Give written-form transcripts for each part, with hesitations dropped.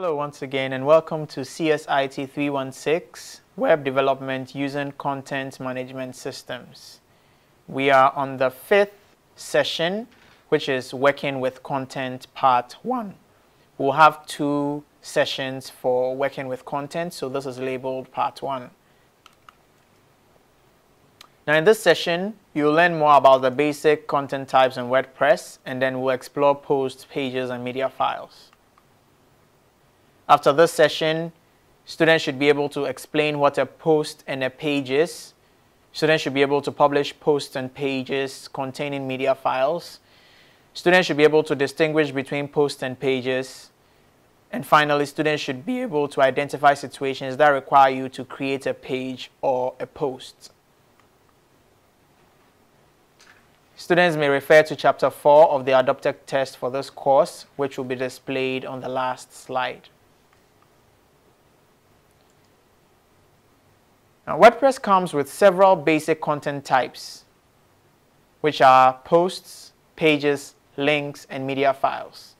Hello once again and welcome to CSIT 316, Web Development Using Content Management Systems. We are on the 5th session, which is Working with Content Part 1. We'll have 2 sessions for working with content, so this is labeled Part 1. Now in this session, you'll learn more about the basic content types in WordPress, and then we'll explore posts, pages, and media files. After this session, students should be able to explain what a post and a page is. Students should be able to publish posts and pages containing media files. Students should be able to distinguish between posts and pages. And finally, students should be able to identify situations that require you to create a page or a post. Students may refer to Chapter 4 of the adopted test for this course, which will be displayed on the last slide. Now, WordPress comes with several basic content types, which are posts, pages, links, and media files.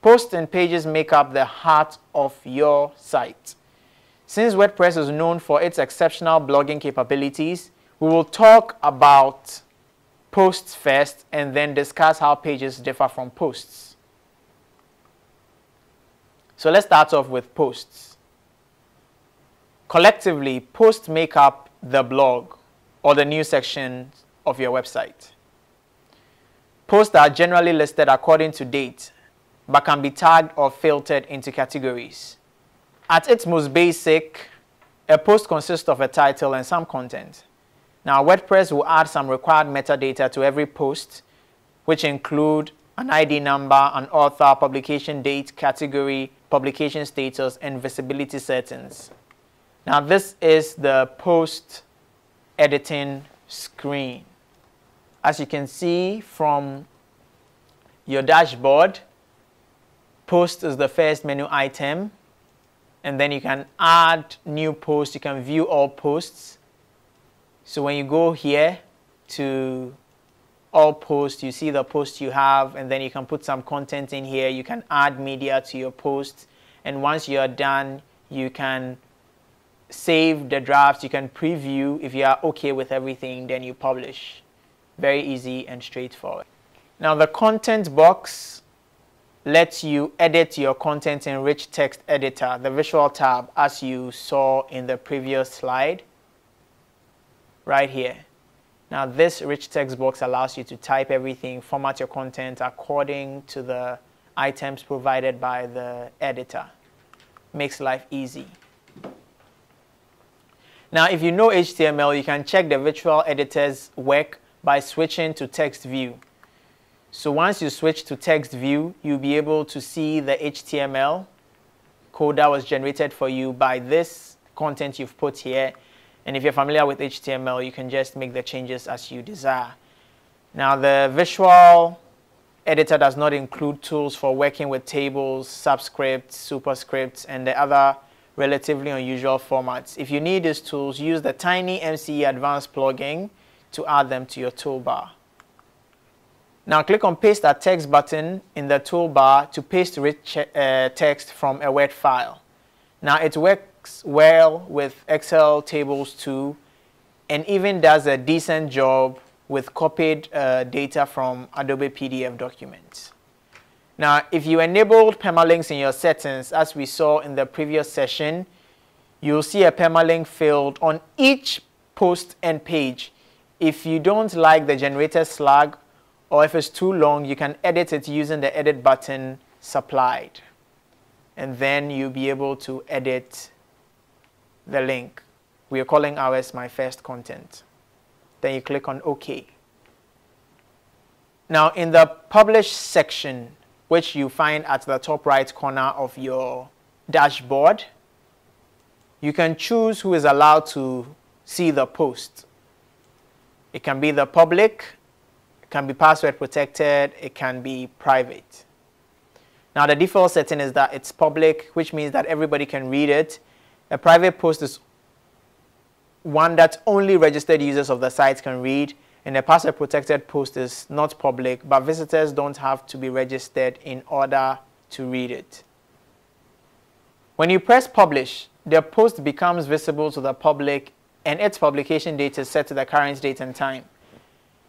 Posts and pages make up the heart of your site. Since WordPress is known for its exceptional blogging capabilities, we will talk about posts first and then discuss how pages differ from posts. So let's start off with posts. Collectively, posts make up the blog or the news section of your website. Posts are generally listed according to date, but can be tagged or filtered into categories. At its most basic, a post consists of a title and some content. Now, WordPress will add some required metadata to every post, which include an ID number, an author, publication date, category, publication status, and visibility settings. Now, this is the post editing screen. As you can see from your dashboard, post is the first menu item, and then you can add new posts. You can view all posts. So when you go here to all posts, you see the post you have, and then you can put some content in here. You can add media to your post, and once you're done, you can save the drafts. You can preview. If you are okay with everything, then you publish. Very easy and straightforward. Now, the content box lets you edit your content in Rich Text Editor, the visual tab, as you saw in the previous slide. Right here. Now, this rich text box allows you to type everything, format your content according to the items provided by the editor. Makes life easy. Now, if you know HTML, you can check the visual editor's work by switching to text view. So once you switch to text view, you'll be able to see the HTML code that was generated for you by this content you've put here. And if you're familiar with HTML, you can just make the changes as you desire. Now, the visual editor does not include tools for working with tables, subscripts, superscripts, and the other relatively unusual formats. If you need these tools, use the Tiny MCE Advanced plugin to add them to your toolbar. Now, click on Paste a Text button in the toolbar to paste rich text from a Word file. Now, it works well with Excel tables too, and even does a decent job with copied data from Adobe PDF documents. Now, if you enabled permalinks in your settings, as we saw in the previous session, you'll see a permalink field on each post and page. If you don't like the generated slug, or if it's too long, you can edit it using the edit button supplied. And then you'll be able to edit the link. We are calling ours My First Content. Then you click on OK. Now, in the Publish section, which you find at the top right corner of your dashboard, you can choose who is allowed to see the post. It can be the public, it can be password protected, it can be private. Now, the default setting is that it's public, which means that everybody can read it. A private post is one that only registered users of the site can read, and a password protected post is not public, but visitors don't have to be registered in order to read it. When you press publish, the post becomes visible to the public and its publication date is set to the current date and time.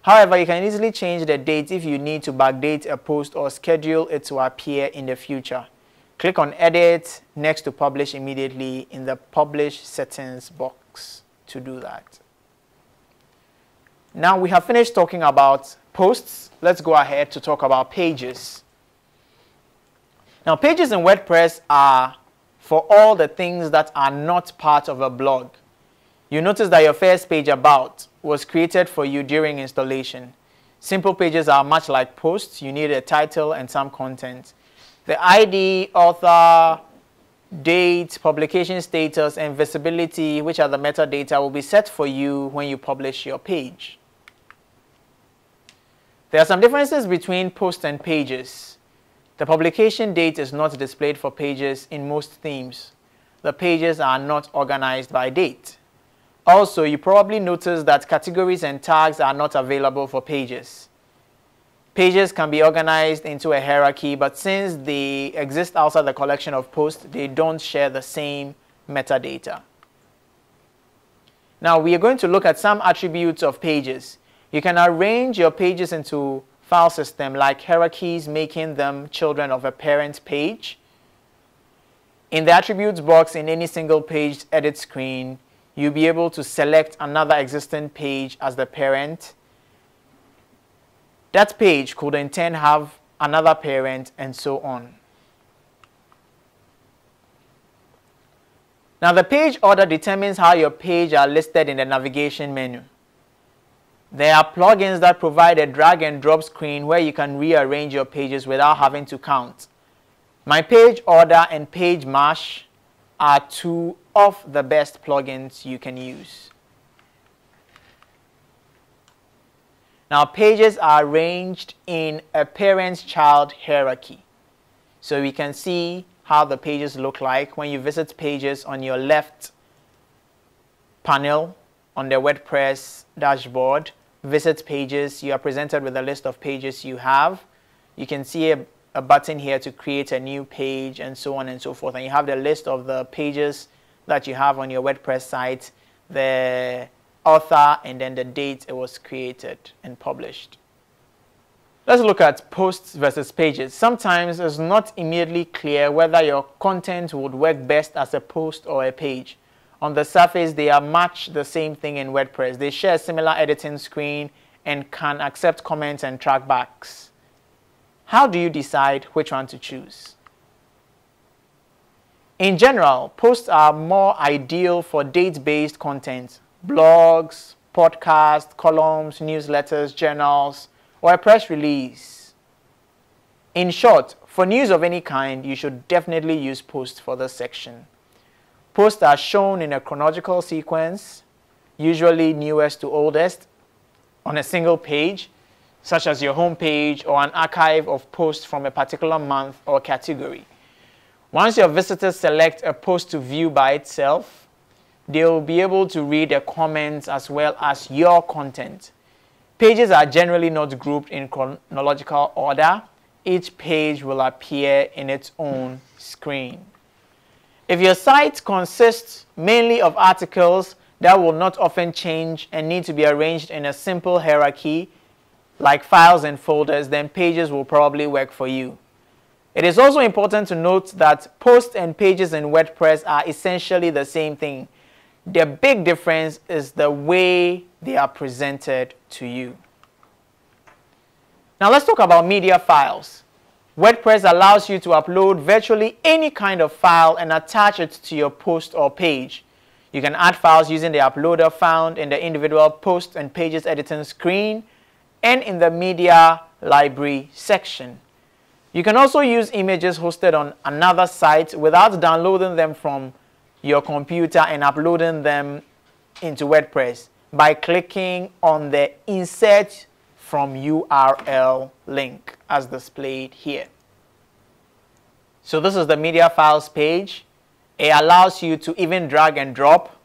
However, you can easily change the date if you need to backdate a post or schedule it to appear in the future. Click on Edit next to Publish immediately in the Publish settings box to do that. Now we have finished talking about posts. Let's go ahead to talk about pages. Now, pages in WordPress are for all the things that are not part of a blog. You notice that your first page about was created for you during installation. Simple pages are much like posts. You need a title and some content. The ID, author, date, publication status, and visibility, which are the metadata, will be set for you when you publish your page. There are some differences between posts and pages. The publication date is not displayed for pages in most themes. The pages are not organized by date. Also, you probably noticed that categories and tags are not available for pages. Pages can be organized into a hierarchy, but since they exist outside the collection of posts, they don't share the same metadata. Now, we are going to look at some attributes of pages. You can arrange your pages into file system like hierarchies, making them children of a parent page. In the attributes box in any single page edit screen, you'll be able to select another existing page as the parent. That page could in turn have another parent and so on. Now, the page order determines how your page are listed in the navigation menu. There are plugins that provide a drag and drop screen where you can rearrange your pages without having to count. My Page Order and Page Mash are two of the best plugins you can use. Now, pages are arranged in a parent-child hierarchy. So we can see how the pages look like when you visit pages on your left panel on the WordPress dashboard. Visit pages, you are presented with a list of pages you have. You can see a button here to create a new page and so on and so forth. And you have the list of the pages that you have on your WordPress site, the author, and then the date it was created and published. Let's look at posts versus pages. Sometimes it's not immediately clear whether your content would work best as a post or a page. On the surface, they are much the same thing in WordPress. They share a similar editing screen and can accept comments and trackbacks. How do you decide which one to choose? In general, posts are more ideal for date-based content, blogs, podcasts, columns, newsletters, journals, or a press release. In short, for news of any kind, you should definitely use posts for this section. Posts are shown in a chronological sequence, usually newest to oldest, on a single page, such as your home page or an archive of posts from a particular month or category. Once your visitors select a post to view by itself, they will be able to read the comments as well as your content. Pages are generally not grouped in chronological order. Each page will appear in its own screen. If your site consists mainly of articles that will not often change and need to be arranged in a simple hierarchy, like files and folders, then pages will probably work for you. It is also important to note that posts and pages in WordPress are essentially the same thing. The big difference is the way they are presented to you. Now let's talk about media files. WordPress allows you to upload virtually any kind of file and attach it to your post or page. You can add files using the uploader found in the individual posts and pages editing screen and in the media library section. You can also use images hosted on another site without downloading them from your computer and uploading them into WordPress by clicking on the Insert from URL link as displayed here. So this is the media files page. It allows you to even drag and drop,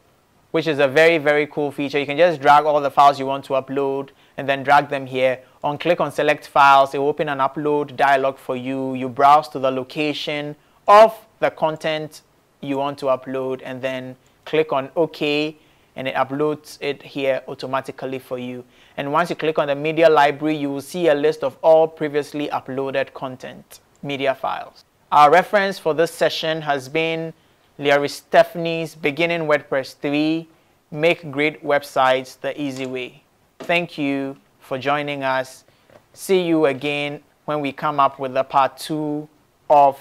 which is a very, very cool feature. You can just drag all the files you want to upload and then drag them here. Click on select files, it will open an upload dialog for you. You browse to the location of the content you want to upload, and then click on OK, and it uploads it here automatically for you. And once you click on the media library, you will see a list of all previously uploaded content, media files. Our reference for this session has been Larry Stephanie's Beginning WordPress 3, Make Great Websites the Easy Way. Thank you for joining us. See you again when we come up with the part 2 of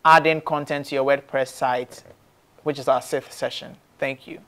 adding content to your WordPress site, which is our 6th session. Thank you.